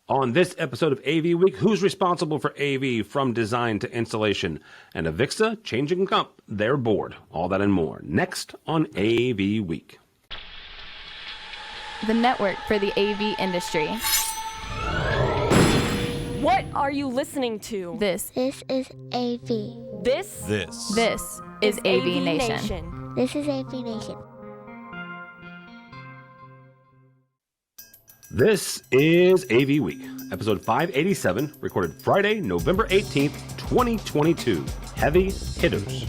On this episode of AV Week, who's responsible for AV from design to installation? And AVIXA changing up their board. All that and more next on AV Week. The network for the AV industry. What are you listening to? This is AV. This is AVNation. This is AVNation. This is AV Week, episode 587, recorded Friday, November 18th, 2022. Heavy hitters.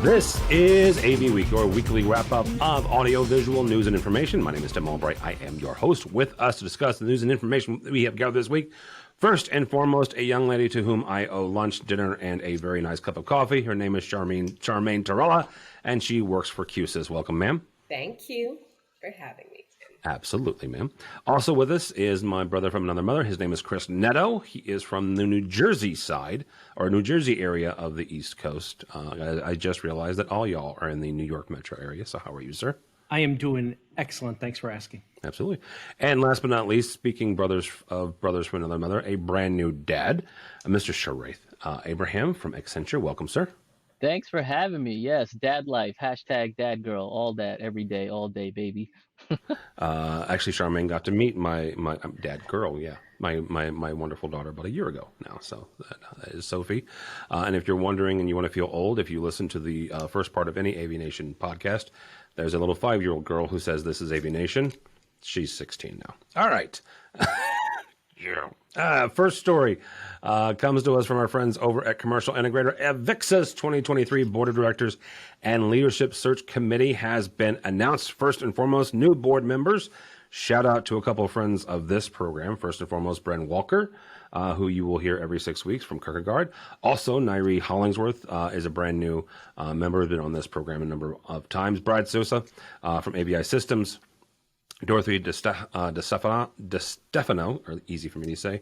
This is AV Week, your weekly wrap-up of audio-visual news and information. My name is Tim Albright. I am your host. With us to discuss the news and information we have gathered this week, first and foremost, a young lady to whom I owe lunch, dinner, and a very nice cup of coffee. Her name is Charmaine Torruella, and she works for QSYS. Welcome, ma'am. Thank you for having me. Absolutely, ma'am. Also with us is my brother from another mother. His name is Chris Neto. He is from the New Jersey side, or New Jersey area of the East Coast. I just realized that all y'all are in the New York metro area. So how are you, sir? I am doing excellent. Thanks for asking. Absolutely. And last but not least, speaking brothers from another mother, a brand new dad, Mr. Sharath Abraham from Accenture. Welcome, sir. Thanks for having me. Yes, dad life, hashtag dad girl, all that, every day, all day, baby. Actually, Charmaine got to meet my dad girl, my wonderful daughter about a year ago now. So that is Sophie. And if you're wondering and you want to feel old, if you listen to the first part of any AVNation podcast, there's a little 5-year-old girl who says this is AVNation. She's 16 now. All right. First story comes to us from our friends over at Commercial Integrator. AVIXA's 2023 Board of Directors and Leadership Search Committee has been announced. First and foremost, new board members. Shout out to a couple of friends of this program. First and foremost, Bren Walker, who you will hear every 6 weeks from Kierkegaard. Also, Nairi Hollingsworth is a brand new member, has been on this program a number of times. Brad Sosa from ABI Systems. Dorothy DeStefano, or easy for me to say,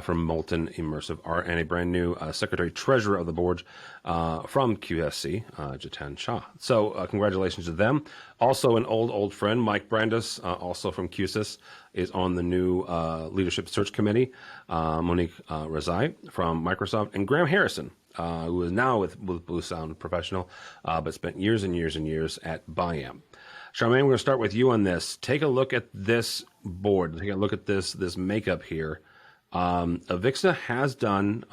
from Molten Immersive Art, and a brand new Secretary-Treasurer of the Board from QSC, Jatan Shah. So congratulations to them. Also an old friend, Mike Brandis, also from QSYS, is on the new Leadership Search Committee. Monique Razai from Microsoft, and Graham Harrison, who is now with Blue Sound Professional, but spent years and years and years at BIAM. Charmaine, we're going to start with you on this. Take a look at this board. Take a look at this makeup here. AVIXA has done,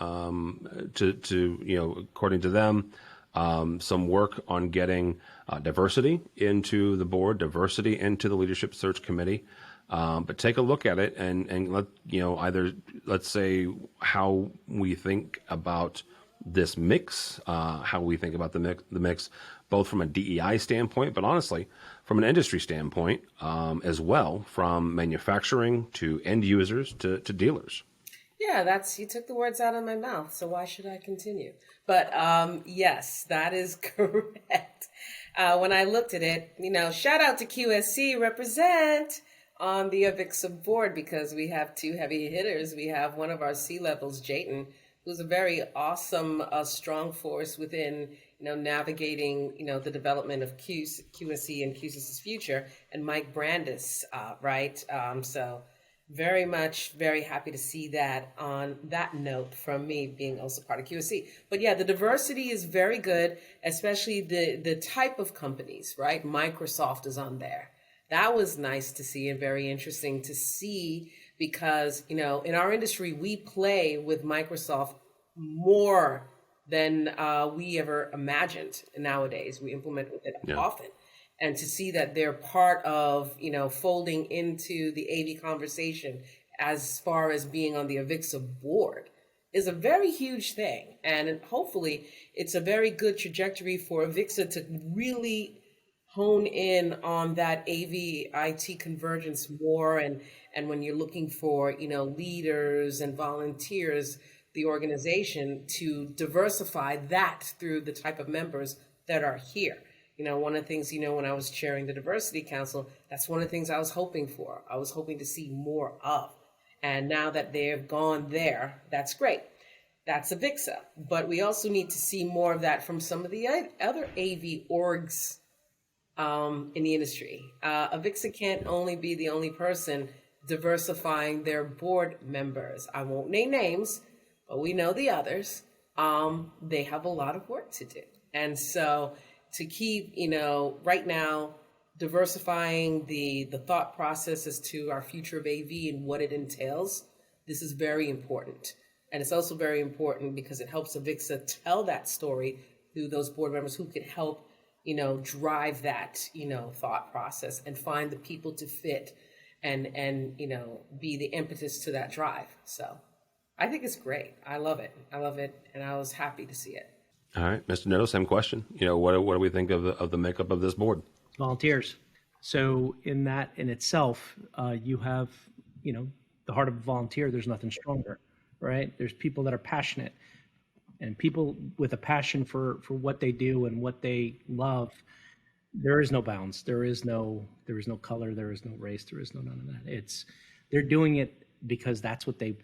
according to them, some work on getting diversity into the board, diversity into the Leadership Search Committee. But take a look at it and let's say how we think about this mix, how we think about the mix, both from a DEI standpoint, but honestly, from an industry standpoint, as well, from manufacturing to end users to dealers. Yeah, you took the words out of my mouth, so why should I continue? But yes, that is correct. When I looked at it, shout out to QSC, represent on the AVIXA board, because we have two heavy hitters. We have one of our C-levels, Jayton, who's a very awesome, strong force within navigating, the development of QSC and QSYS's future, and Mike Brandis, right? So very happy to see that on that note from me being also part of QSC. But yeah, the diversity is very good, especially the type of companies, right? Microsoft is on there. That was nice to see and very interesting to see because, in our industry, we play with Microsoft more than we ever imagined nowadays. We implement with it often. And to see that they're part of, folding into the AV conversation as far as being on the AVIXA board is a very huge thing. And hopefully it's a very good trajectory for AVIXA to really hone in on that AV IT convergence more. And when you're looking for, leaders and volunteers, the organization to diversify that through the type of members that are here. One of the things, when I was chairing the Diversity Council, that's one of the things I was hoping for. I was hoping to see more of. And now that they've gone there, that's great. That's AVIXA. But we also need to see more of that from some of the other AV orgs in the industry. AVIXA can't only be the only person diversifying their board members. I won't name names, but we know the others. They have a lot of work to do. And so to keep, right now, diversifying the thought process as to our future of AV and what it entails, this is very important. And it's also very important because it helps AVIXA tell that story through those board members who could help, drive that, thought process and find the people to fit and be the impetus to that drive. So I think it's great. I love it. And I was happy to see it. All right, Mr. Neto, same question. What do we think of the makeup of this board? Volunteers. So in itself, you have, the heart of a volunteer. There's nothing stronger, right? There's people that are passionate, and people with a passion for what they do and what they love. There is no bounds. There is no color. There is no race. There is none of that. They're doing it because that's what they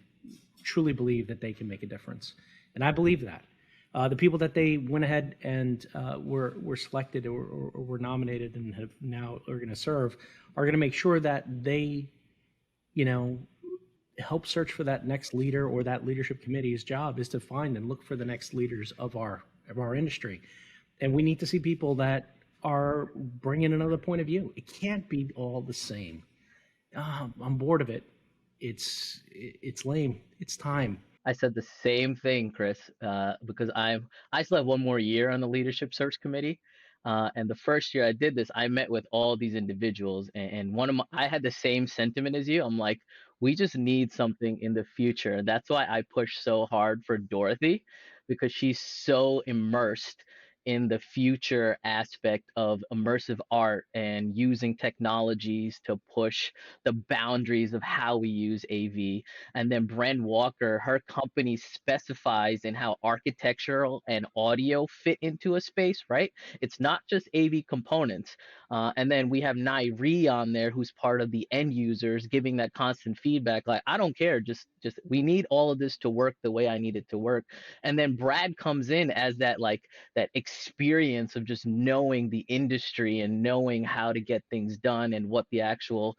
truly believe, that they can make a difference. And I believe that. The people that they went ahead and were selected or were nominated and have now are going to serve are going to make sure that they, help search for that next leader, or that leadership committee's job is to find and look for the next leaders of our industry. And we need to see people that are bringing another point of view. It can't be all the same. I'm bored of it. It's lame. It's time. I said the same thing, Chris, because I still have one more year on the leadership search committee. And the first year I did this, I met with all these individuals, and I had the same sentiment as you. I'm like, we just need something in the future. And that's why I push so hard for Dorothy, because she's so immersed in the future aspect of immersive art and using technologies to push the boundaries of how we use AV. And then Bren Walker, her company specifies in how architectural and audio fit into a space, right? It's not just AV components. And then we have Nairi on there, who's part of the end users, giving that constant feedback. Like, I don't care, just we need all of this to work the way I need it to work. And then Brad comes in as that experience of just knowing the industry and knowing how to get things done and what the actual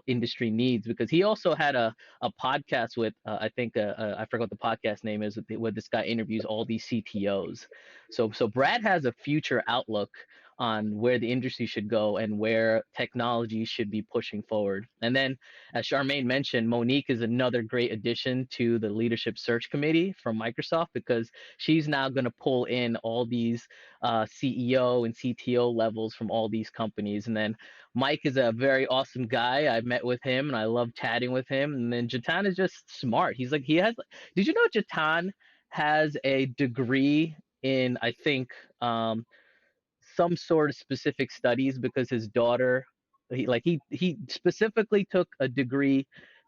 industry needs, because he also had a podcast with I think I forgot what the podcast name is, where this guy interviews all these CTOs. So Brad has a future outlook on where the industry should go and where technology should be pushing forward. And then, as Charmaine mentioned, Monique is another great addition to the leadership search committee from Microsoft, because she's now going to pull in all these CEO and CTO levels from all these companies. And then Mike is a very awesome guy. I met with him and I love chatting with him. And then Jatan is just smart. Did you know Jatan has a degree in, I think, some sort of specific studies, because his daughter, he specifically took a degree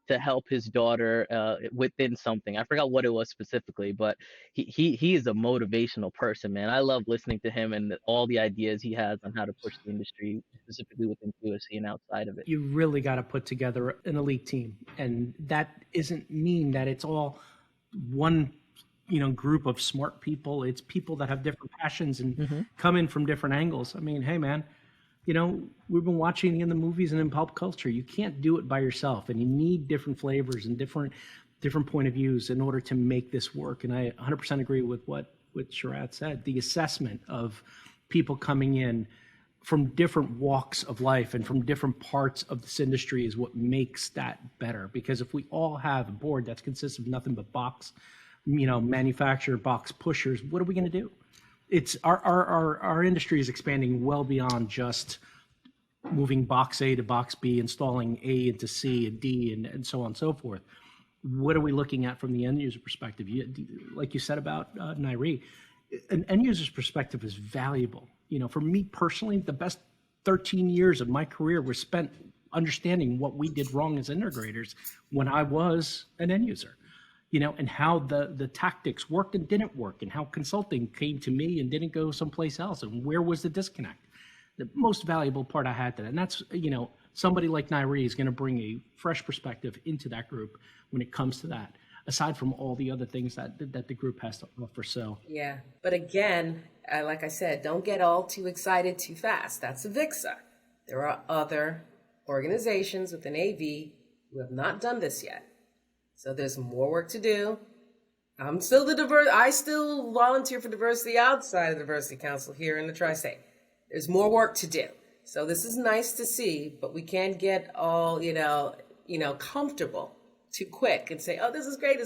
to help his daughter within something. I forgot what it was specifically, but he is a motivational person, man. I love listening to him and all the ideas he has on how to push the industry, specifically within QSC and outside of it. You really got to put together an elite team, and that isn't mean that it's all one group of smart people. It's people that have different passions and come in from different angles. I mean, hey man, we've been watching in the movies and in pop culture. You can't do it by yourself, and you need different flavors and different point of views in order to make this work. And I 100% agree with what Sharath said. The assessment of people coming in from different walks of life and from different parts of this industry is what makes that better. Because if we all have a board that consists of nothing but box, manufacturer box pushers, what are we going to do? It's our industry is expanding well beyond just moving box A to box B, installing A into C and D and so on and so forth. What are we looking at from the end user perspective? Like you said about Nairi, an end user's perspective is valuable. For me personally, the best 13 years of my career was spent understanding what we did wrong as integrators when I was an end user. And how the tactics worked and didn't work, and how consulting came to me and didn't go someplace else, and where was the disconnect. The most valuable part I had to that, and that's, somebody like Nairi is going to bring a fresh perspective into that group when it comes to that, aside from all the other things that the group has to offer. So yeah, but again, like I said, don't get all too excited too fast. That's AVIXA. There are other organizations within AV We have not done this yet. So there's more work to do. I'm still I still volunteer for diversity outside of the Diversity Council here in the Tri-State. There's more work to do. So this is nice to see, but we can't get all, comfortable too quick and say, oh, this is great.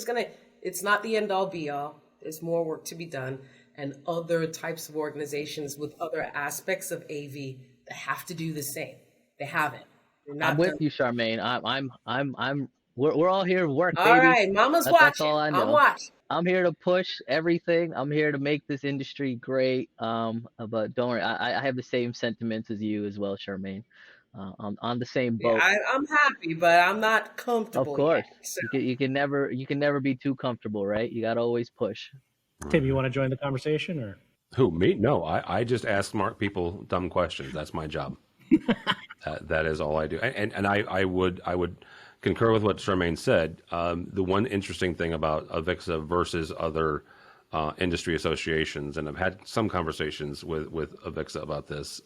It's not the end all be all. There's more work to be done, and other types of organizations with other aspects of AV that have to do the same. They haven't. I'm with you, Charmaine. We're all here to work, baby. All right, Mama's watching. That's all I know. I'm watching. I'm here to push everything. I'm here to make this industry great. But don't worry, I have the same sentiments as you as well, Charmaine. On the same boat. Yeah, I'm happy, but I'm not comfortable. Of course, yet, so. you can never be too comfortable, right? You gotta always push. Tim, you want to join the conversation, or Who, me? No, I just ask smart people dumb questions. That's my job. That is all I do. And I would concur with what Charmaine said. The one interesting thing about AVIXA versus other industry associations, and I've had some conversations with AVIXA about this,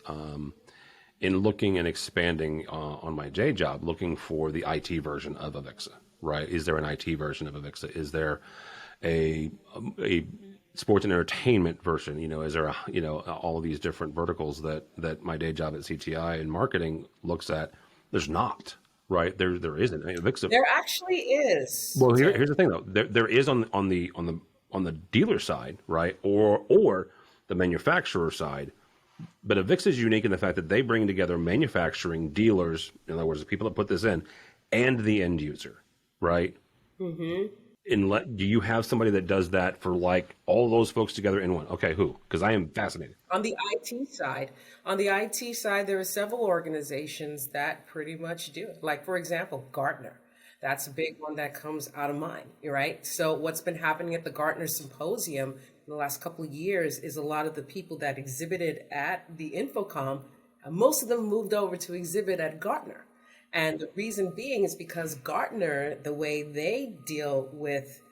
in looking and expanding on my day job, looking for the IT version of AVIXA, right? Is there an IT version of AVIXA? Is there a sports and entertainment version? Is there all of these different verticals that my day job at CTI and marketing looks at? There's not, right? There isn't. AVIXA. There actually is. Well, here's the thing though. There is on the dealer side, right, or the manufacturer side. But AVIXA is unique in the fact that they bring together manufacturing, dealers, in other words, the people that put this in, and the end user, right? Mm-hmm. Do you have somebody that does that for like all those folks together in one? Okay, who? Because I am fascinated. On the IT side, there are several organizations that pretty much do it. Like, for example, Gartner. That's a big one that comes out of mind, right? So what's been happening at the Gartner Symposium in the last couple of years is a lot of the people that exhibited at the Infocom, most of them moved over to exhibit at Gartner. And the reason being is because Gartner, the way they deal with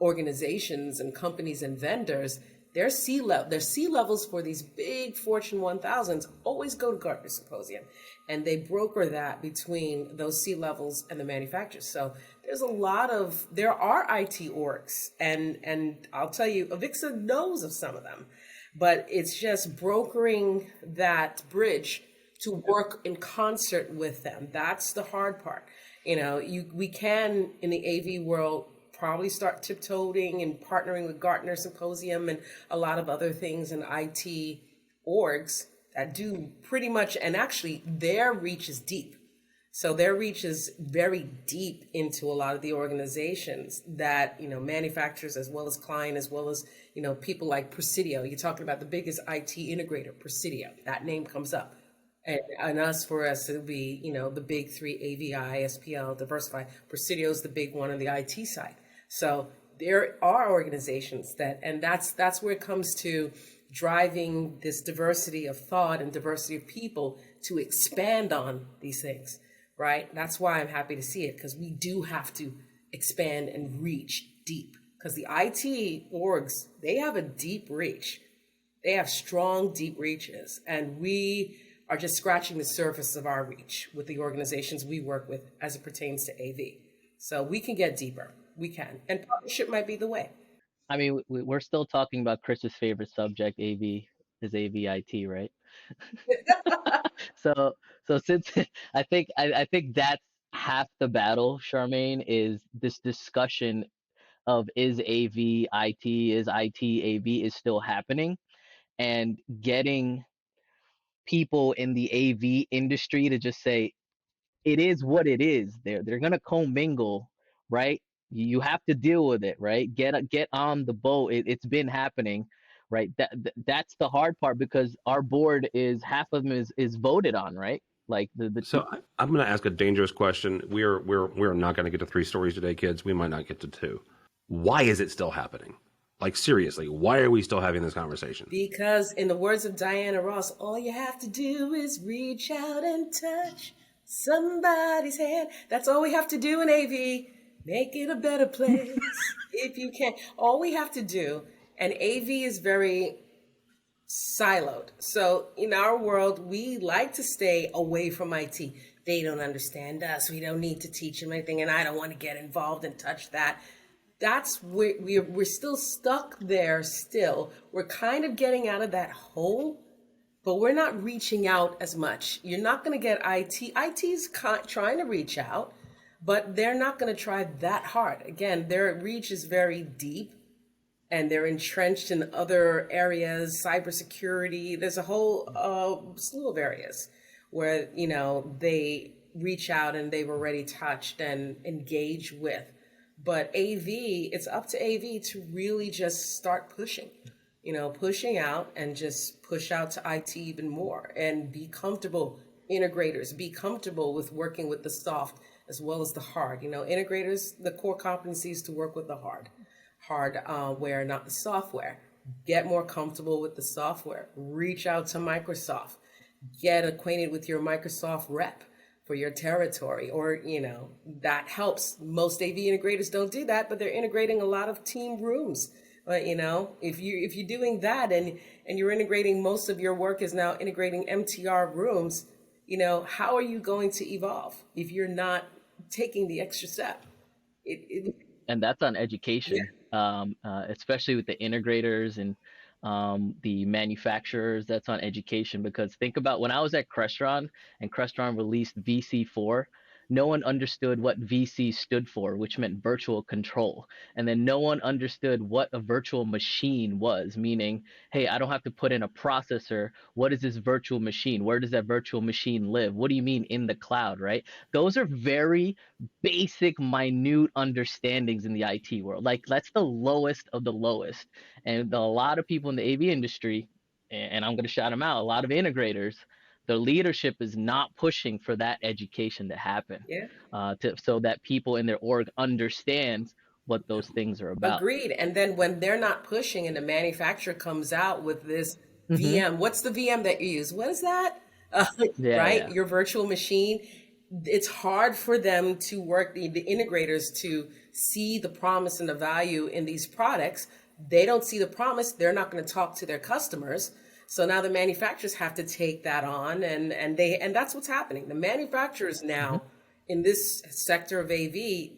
organizations and companies and vendors, their C-levels for these big Fortune 1000s always go to Gartner Symposium. And they broker that between those C-levels and the manufacturers. So there are IT orgs, and I'll tell you, AVIXA knows of some of them, but it's just brokering that bridge to work in concert with them. That's the hard part. We can, in the AV world, probably start tiptoeing and partnering with Gartner Symposium and a lot of other things in IT orgs that do pretty much, and actually their reach is deep. So their reach is very deep into a lot of the organizations that, manufacturers as well as client, as well as, people like Presidio. You're talking about the biggest IT integrator, Presidio. That name comes up. And for us, it would be, the big three, AVI, SPL, Diversify. Presidio is the big one on the IT side. So there are organizations and that's where it comes to driving this diversity of thought and diversity of people to expand on these things, right? That's why I'm happy to see it, because we do have to expand and reach deep, because the IT orgs, they have a deep reach. They have strong, deep reaches, and we are just scratching the surface of our reach with the organizations we work with as it pertains to AV. So we can get deeper. We can. And partnership might be the way. I mean, we're still talking about Chris's favorite subject, AV is AVIT, right? So since I think that's half the battle, Charmaine, is this discussion of is AV IT, is IT AV is still happening, and getting people in the AV industry to just say it is what it is. They're gonna commingle, right? You have to deal with it, right? Get on the boat. It's been happening, right? That's the hard part, because our board is half of them is voted on, right? Like So I'm going to ask a dangerous question. We're not going to get to 3 stories today, kids. We might not get to 2. Why is it still happening? Like, seriously, why are we still having this conversation? Because in the words of Diana Ross, all you have to do is reach out and touch somebody's hand. That's all we have to do in AV. Make it a better place if you can. All we have to do, and AV is very siloed. So in our world, we like to stay away from IT. they don't understand us. We don't need to teach them anything, and I don't want to get involved and touch that. That's where we're still stuck there. Still, we're kind of getting out of that hole, but we're not reaching out as much. You're not going to get IT. IT's trying to reach out, but they're not going to try that hard. Again, their reach is very deep, and they're entrenched in other areas, cybersecurity. There's a whole slew of areas where, they reach out and they've already touched and engage with. But AV, it's up to AV to really just start pushing, pushing out and just push out to IT even more and be comfortable. Integrators, be comfortable with working with the soft as well as the hard. Integrators, the core competency is to work with the hardware, not the software. Get more comfortable with the software. Reach out to Microsoft. Get acquainted with your Microsoft rep for your territory, or that helps. Most AV integrators don't do that, but they're integrating a lot of team rooms. But if you're doing that and you're integrating, most of your work is now integrating MTR rooms, how are you going to evolve if you're not taking the extra step? And that's on education, especially with the integrators and the manufacturers. That's on education, because think about when I was at Crestron and Crestron released VC4, no one understood what VC stood for, which meant virtual control. And then no one understood what a virtual machine was, meaning, hey, I don't have to put in a processor. What is this virtual machine? Where does that virtual machine live? What do you mean in the cloud, right? Those are very basic, minute understandings in the IT world. Like, that's the lowest of the lowest. And a lot of people in the AV industry, and I'm going to shout them out, a lot of integrators, the leadership is not pushing for that education to happen, so that people in their org understand what those things are about. Agreed. And then when they're not pushing and the manufacturer comes out with this VM, what's the VM that you use? What is that? Right? Your virtual machine. It's hard for them to work, the integrators, to see the promise and the value in these products. They don't see the promise. They're not going to talk to their customers. So now the manufacturers have to take that on, and that's what's happening. The manufacturers now in this sector of AV,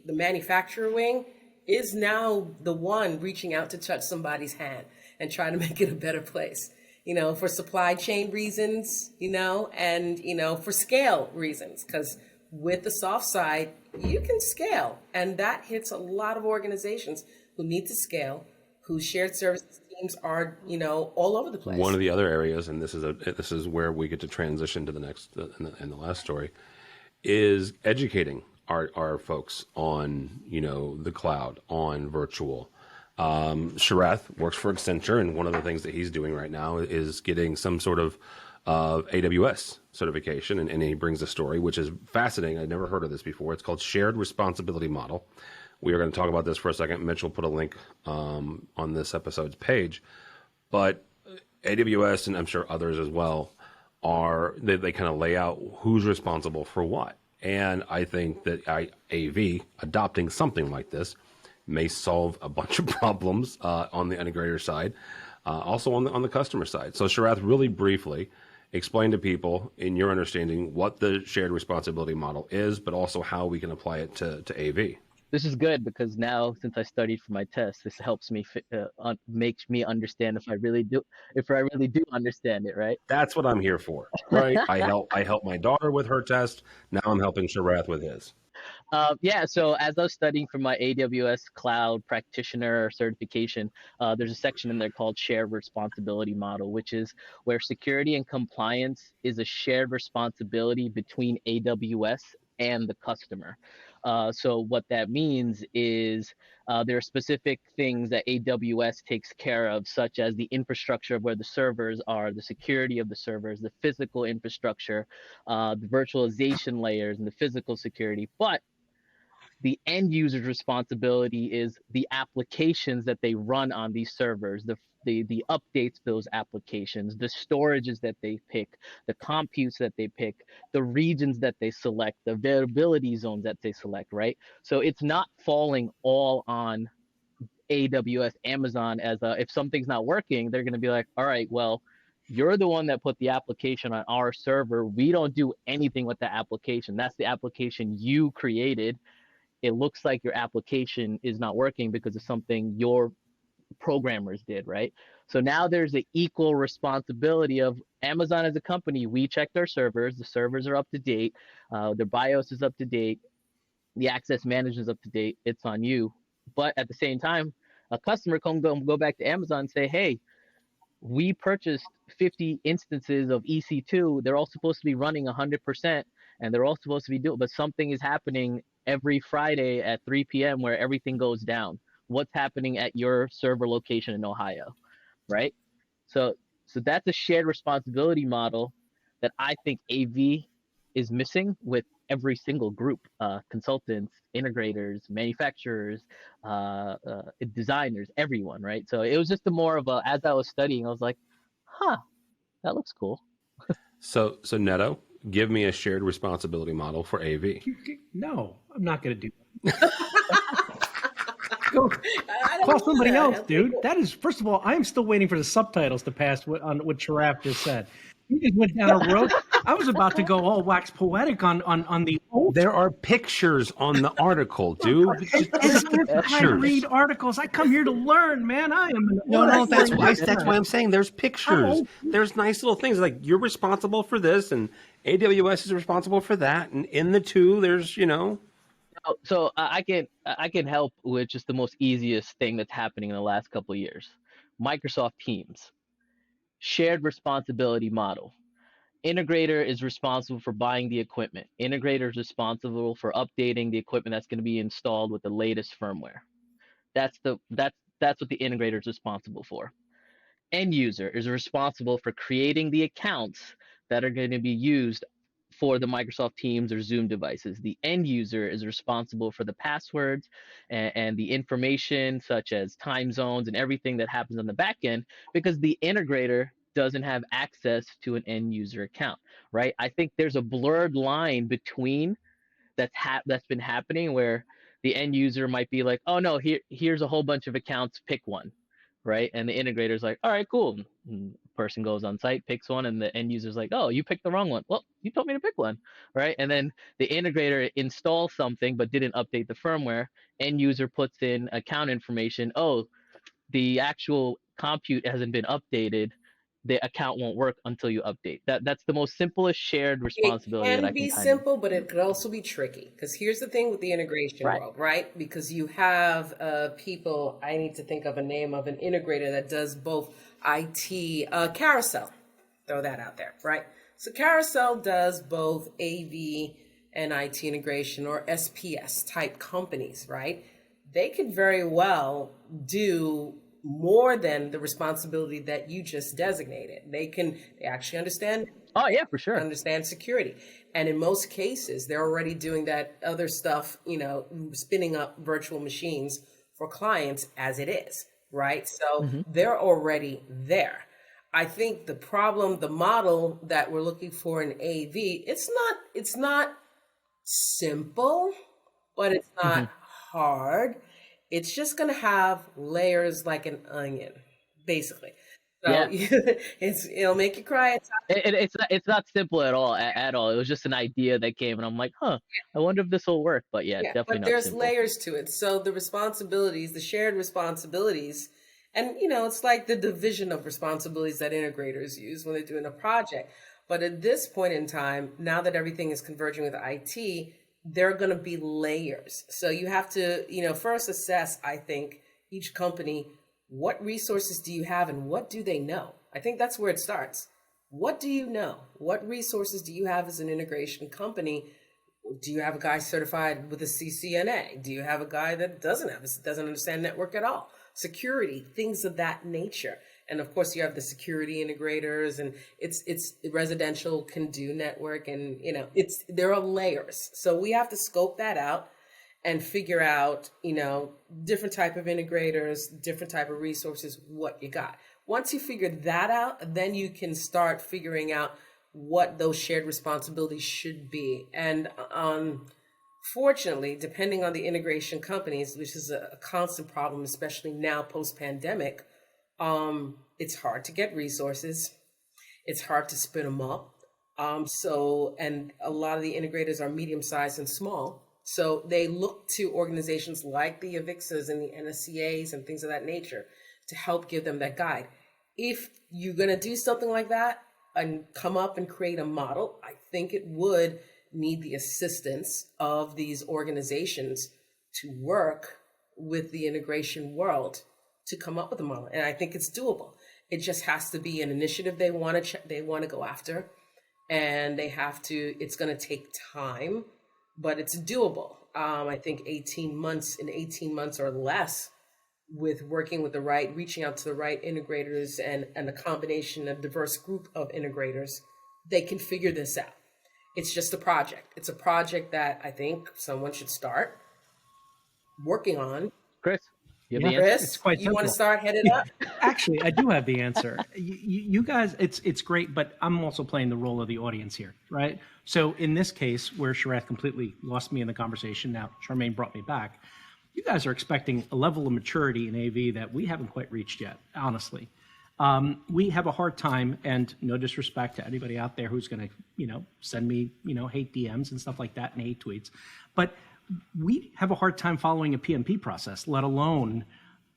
the manufacturer wing is now the one reaching out to touch somebody's hand and trying to make it a better place, for supply chain reasons, and, for scale reasons, because with the soft side, you can scale. And that hits a lot of organizations who need to scale, whose shared services teams are, all over the place. One of the other areas, and this is where we get to transition to the next in the last story, is educating our folks on the cloud, on virtual. Sharath works for Accenture, and one of the things that he's doing right now is getting some sort of AWS certification, and he brings a story which is fascinating. I'd never heard of this before. It's called Shared Responsibility Model. We are going to talk about this for a second. Mitch will put a link on this episode's page. But AWS, and I'm sure others as well, they kind of lay out who's responsible for what. And I think that AV adopting something like this may solve a bunch of problems on the integrator side, also on the customer side. So Sharath, really briefly, explain to people, in your understanding, what the shared responsibility model is, but also how we can apply it to AV. This is good, because now, since I studied for my test, this helps me makes me understand if I really do understand it, right? That's what I'm here for, right? I help my daughter with her test. Now I'm helping Sharath with his. So as I was studying for my AWS Cloud Practitioner certification, there's a section in there called Shared Responsibility Model, which is where security and compliance is a shared responsibility between AWS and the customer. So what that means is there are specific things that AWS takes care of, such as the infrastructure of where the servers are, the security of the servers, the physical infrastructure, the virtualization layers, and the physical security. But the end user's responsibility is the applications that they run on these servers, the updates to those applications, the storages that they pick, the computes that they pick, the regions that they select, the availability zones that they select, right? So it's not falling all on AWS, Amazon, as if something's not working, they're going to be like, all right, well, You're the one that put the application on our server. We don't do anything with the application. That's the application you created. It looks like your application is not working because of something your programmers did, right? So now there's an equal responsibility of Amazon as a company. We checked our servers. The servers are up to date. Their BIOS is up to date. The access management is up to date. It's on you. But at the same time, a customer can go back to Amazon and say, hey, we purchased 50 instances of EC2. They're all supposed to be running 100%, and they're all supposed to be doing, but something is happening every Friday at 3 p.m. where everything goes down. What's happening at your server location in Ohio, right? So that's a shared responsibility model that I think AV is missing with every single group, consultants, integrators, manufacturers, designers, everyone, right? So it was just more of a, as I was studying, I was like, huh, that looks cool. So Neto, give me a shared responsibility model for AV. No, I'm not going to do that. Go call somebody else, dude. That is, first of all, I am still waiting for the subtitles to pass on what Sharath just said. You just went down a road. I was about to go all wax poetic on the old. There are pictures on the article, dude. I read articles. I come here to learn, man. I am No, that's why I'm saying there's pictures. There's nice little things like you're responsible for this and AWS is responsible for that, and in the two, there's So I can help with just the most easiest thing that's happening in the last couple of years. Microsoft Teams, shared responsibility model. Integrator is responsible for buying the equipment. Integrator is responsible for updating the equipment that's going to be installed with the latest firmware. That's what the integrator is responsible for. End user is responsible for creating the accounts that are going to be used for the Microsoft Teams or Zoom devices. The end user is responsible for the passwords and the information such as time zones and everything that happens on the back end, because the integrator doesn't have access to an end user account, right? I think there's a blurred line between that's been happening where the end user might be like, oh no, here's a whole bunch of accounts, pick one, right? And the integrator's like, all right, cool. And the person goes on site, picks one, and the end user's like, oh, you picked the wrong one. Well, you told me to pick one, right? And then the integrator installs something but didn't update the firmware. End user puts in account information. Oh, the actual compute hasn't been updated. The account won't work until you update. That's the most simplest shared responsibility It that I can can be kind simple, but it could also be tricky. Because here's the thing with the integration world, right? Because you have people, I need to think of a name of an integrator that does both IT, Carousel. Throw that out there, right? So Carousel does both AV and IT integration, or SPS type companies, right? They could very well do more than the responsibility that you just designated. They actually understand. Oh yeah, for sure. Understand security. And in most cases, they're already doing that other stuff, spinning up virtual machines for clients as it is, right? So they're already there. I think the model that we're looking for in AV, it's not simple, but it's not hard. It's just going to have layers like an onion, basically. So it'll make you cry. It's not simple at all. It was just an idea that came, and I'm like, I wonder if this will work. But definitely but not there's simple. layers to it. So the responsibilities, the shared responsibilities, and it's like the division of responsibilities that integrators use when they're doing a project. But at this point in time, now that everything is converging with IT, there are going to be layers. So you have to, first assess, I think, each company, what resources do you have and what do they know? I think that's where it starts. What do you know? What resources do you have as an integration company? Do you have a guy certified with a CCNA? Do you have a guy that doesn't understand network at all? Security, things of that nature. And of course, you have the security integrators, and it's residential can do network, and there are layers. So we have to scope that out and figure out, different type of integrators, different type of resources, what you got. Once you figure that out, then you can start figuring out what those shared responsibilities should be. And fortunately, depending on the integration companies, which is a constant problem, especially now post-pandemic, it's hard to get resources. It's hard to spin them up. And a lot of the integrators are medium-sized and small. So they look to organizations like the AVIXAs and the NSCAs and things of that nature to help give them that guide. If you're going to do something like that and come up and create a model, I think it would need the assistance of these organizations to work with the integration world to come up with a model. And I think it's doable. It just has to be an initiative they want to go after, and it's going to take time, but it's doable. I think 18 months or less, with working with reaching out to the right integrators and a combination of diverse group of integrators, they can figure this out. It's just a project. It's a project that I think someone should start working on. Chris, you have the Chris, answer? It's quite you simple. want to start? Head it up. Actually, I do have the answer. You guys, it's great, but I'm also playing the role of the audience here, right? So in this case, where Sharath completely lost me in the conversation, now Charmaine brought me back. You guys are expecting a level of maturity in AV that we haven't quite reached yet, honestly. We have a hard time, and no disrespect to anybody out there who's going to, send me, hate DMs and stuff like that and hate tweets, but we have a hard time following a PMP process, let alone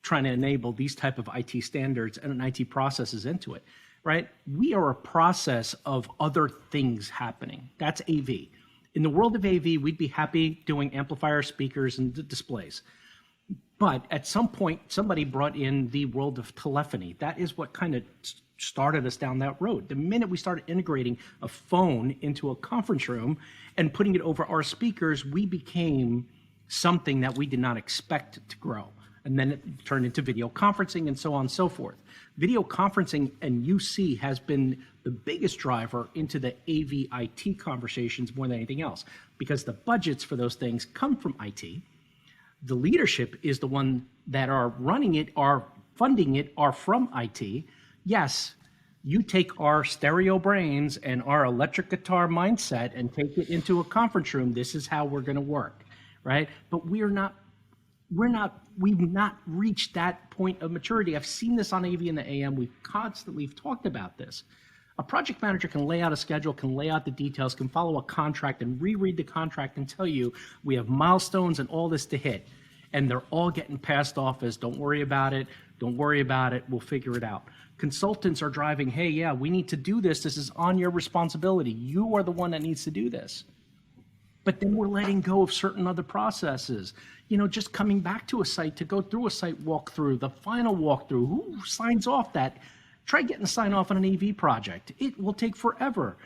trying to enable these type of IT standards and IT processes into it, right? We are a process of other things happening. That's AV. In the world of AV, we'd be happy doing amplifiers, speakers, and displays. But at some point, somebody brought in the world of telephony. That is what kind of started us down that road. The minute we started integrating a phone into a conference room and putting it over our speakers, we became something that we did not expect to grow. And then it turned into video conferencing and so on and so forth. Video conferencing and UC has been the biggest driver into the AV IT conversations more than anything else, because the budgets for those things come from IT. The leadership is the one that are running it, are funding it, are from IT. Yes, you take our stereo brains and our electric guitar mindset and take it into a conference room. This is how we're going to work, right? But we've not reached that point of maturity. I've seen this on AV and the AM. We've talked about this. A project manager can lay out a schedule, can lay out the details, can follow a contract and reread the contract and tell you we have milestones and all this to hit. And they're all getting passed off as don't worry about it, we'll figure it out. Consultants are driving, hey, yeah, we need to do this. This is on your responsibility. You are the one that needs to do this. But then we're letting go of certain other processes. Just coming back to a site to go through a site walkthrough, the final walkthrough, who signs off that? Try getting a sign off on an AV project. It will take forever.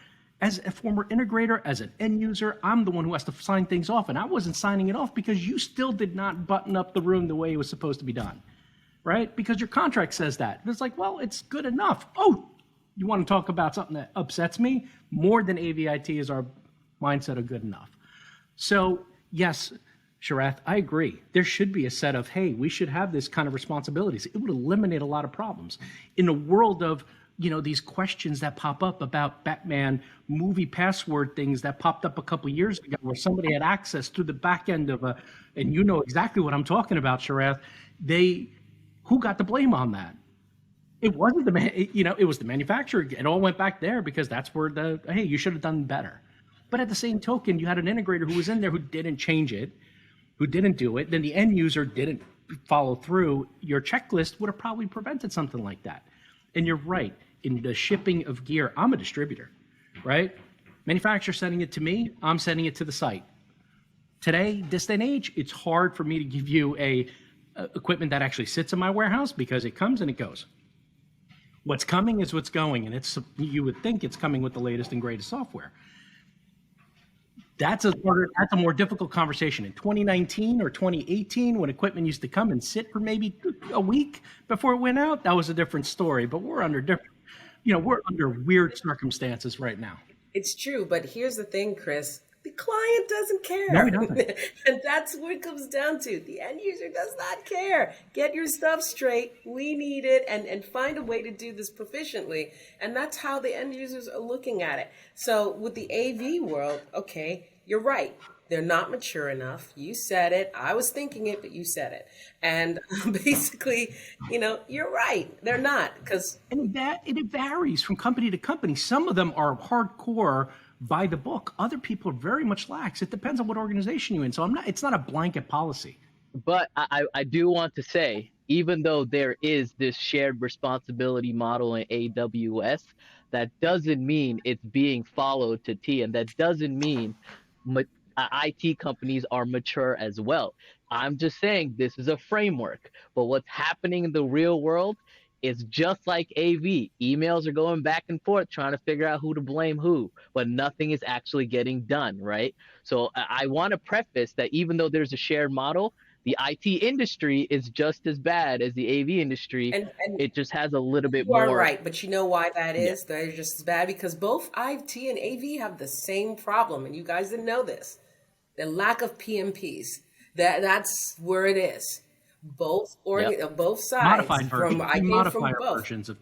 As a former integrator, as an end user, I'm the one who has to sign things off. And I wasn't signing it off because you still did not button up the room the way it was supposed to be done, right? Because your contract says that. It's like, well, it's good enough. Oh, you want to talk about something that upsets me? More than AVIT is our mindset of good enough. So yes, Sharath, I agree. There should be a set of, hey, we should have this kind of responsibilities. It would eliminate a lot of problems. In a world of, these questions that pop up about Batman movie password things that popped up a couple of years ago where somebody had access to the back end of and you know exactly what I'm talking about, Sharath. Who got the blame on that? It wasn't it was the manufacturer. It all went back there because that's where hey, you should have done better. But at the same token, you had an integrator who was in there who didn't change it, who didn't do it. Then the end user didn't follow through. Your checklist would have probably prevented something like that. And you're right. In the shipping of gear, I'm a distributor, right? Manufacturer sending it to me, I'm sending it to the site. Today, this day and age, it's hard for me to give you a equipment that actually sits in my warehouse because it comes and it goes. What's coming is what's going, and you would think it's coming with the latest and greatest software. That's a more difficult conversation. In 2019 or 2018, when equipment used to come and sit for maybe a week before it went out, that was a different story. But we're under weird circumstances right now. It's true, but here's the thing, Chris. The client doesn't care. No, he doesn't. And that's what it comes down to. The end user does not care. Get your stuff straight. We need it, and find a way to do this proficiently. And that's how the end users are looking at it. So with the AV world, okay, you're right. They're not mature enough. You said it. I was thinking it, but you said it. And basically, you're right. They're not, because And it varies from company to company. Some of them are hardcore by the book. Other people are very much lax. It depends on what organization you're in. So it's not a blanket policy. But I do want to say, even though there is this shared responsibility model in AWS, that doesn't mean it's being followed to T, and that doesn't mean IT companies are mature as well. I'm just saying this is a framework, but what's happening in the real world is just like AV. Emails are going back and forth trying to figure out who to blame who, but nothing is actually getting done, right? So I want to preface that even though there's a shared model, the IT industry is just as bad as the AV industry. and It just has a little bit you are more. right, but you know why that is? They're just as bad because both IT and AV have the same problem, and you guys didn't know this. The lack of PMPs. That's where it is. Both both sides, Modified from versions. I came Modifier from both. versions of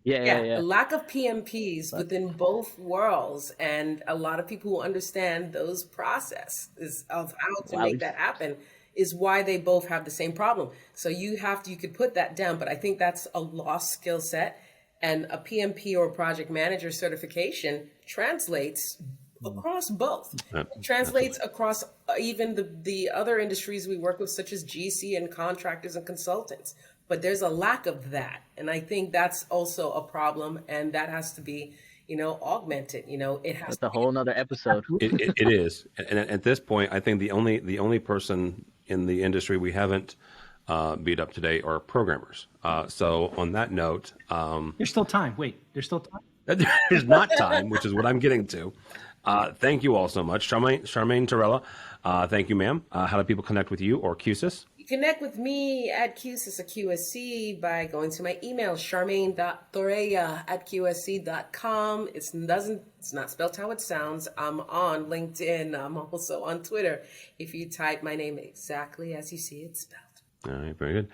The lack of PMPs within both worlds, and a lot of people who understand those processes of how to make that happen is why they both have the same problem. So you could put that down, but I think that's a lost skill set, and a PMP or project manager certification translates across both. It translates across even the other industries we work with, such as GC and contractors and consultants. But there's a lack of that. And I think that's also a problem, and that has to be, augmented. It has That's a whole nother episode. It is, and at this point, I think the only person in the industry we haven't beat up today are programmers. So on that note, There's still time. Wait, there's still time. there's not time, which is what I'm getting to. Thank you all so much, Charmaine Torruella. Thank you, ma'am. How do people connect with you or QSIS? You connect with me at QSIS or QSC by going to my email, charmaine.thoreya@qsc.com. It's not spelled how it sounds. I'm on LinkedIn. I'm also on Twitter. If you type my name exactly as you see it spelled. All right, very good.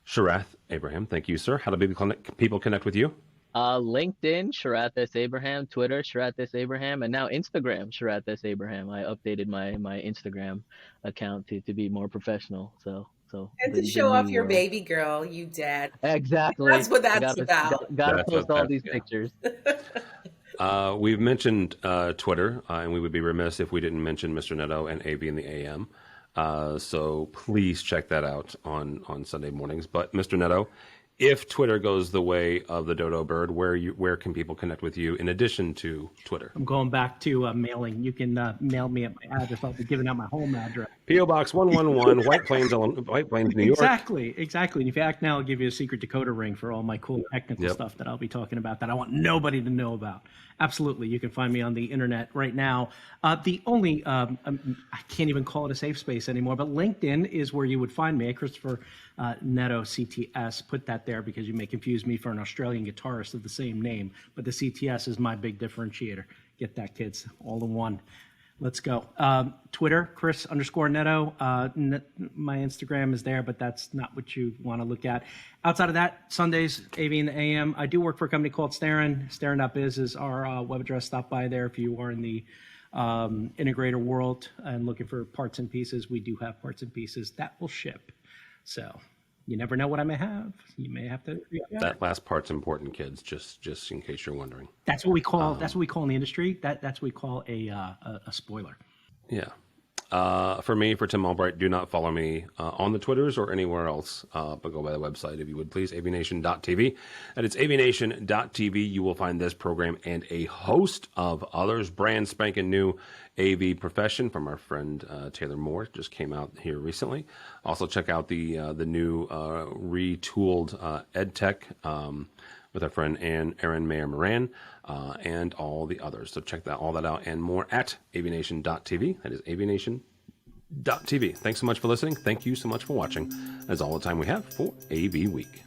Sharath Abraham, thank you, sir. How do people connect with you? LinkedIn, Sharath S. Abraham, Twitter, Sharath S. Abraham, and now Instagram, Sharath S. Abraham. I updated my Instagram account to be more professional. So And to show off your baby girl, you dad. Exactly. That's what that's about. Gotta That's post what all these yeah. pictures. We've mentioned Twitter, and we would be remiss if we didn't mention Mr. Neto and AV in the AM. So please check that out on Sunday mornings. But Mr. Neto, if Twitter goes the way of the dodo bird, where can people connect with you in addition to Twitter? I'm going back to mailing. You can mail me at my address. I'll be giving out my home address. P.O. Box 111, White Plains, New York. Exactly. And if you act now, I'll give you a secret decoder ring for all my cool technical stuff that I'll be talking about that I want nobody to know about. Absolutely. You can find me on the internet right now. The only, I can't even call it a safe space anymore, but LinkedIn is where you would find me. Christopher Neto, CTS. Put that there because you may confuse me for an Australian guitarist of the same name, but the CTS is my big differentiator. Get that, kids, all in one. Let's go. Twitter, Chris_Neto. My Instagram is there, but that's not what you want to look at. Outside of that, Sundays, AV in the AM. I do work for a company called Starin. Starin.biz is our web address. Stop by there if you are in the integrator world and looking for parts and pieces. We do have parts and pieces that will ship. So you never know what I may have. You may have to. That last part's important, kids. Just in case you're wondering. That's what we call. That's what we call in the industry. That's what we call a spoiler. Yeah. For me, for Tim Albright, do not follow me on the Twitters or anywhere else, but go by the website if you would please, AVNation.tv. That is AVNation.tv. You will find this program and a host of others, brand spanking new AV profession from our friend Taylor Moore, just came out here recently. Also check out the new retooled EdTech with our friend Erin Mayer Moran, and all the others. So check all that out and more at AVNation.tv. That is AVNation.tv. Thanks so much for listening. Thank you so much for watching. That's all the time we have for AV Week.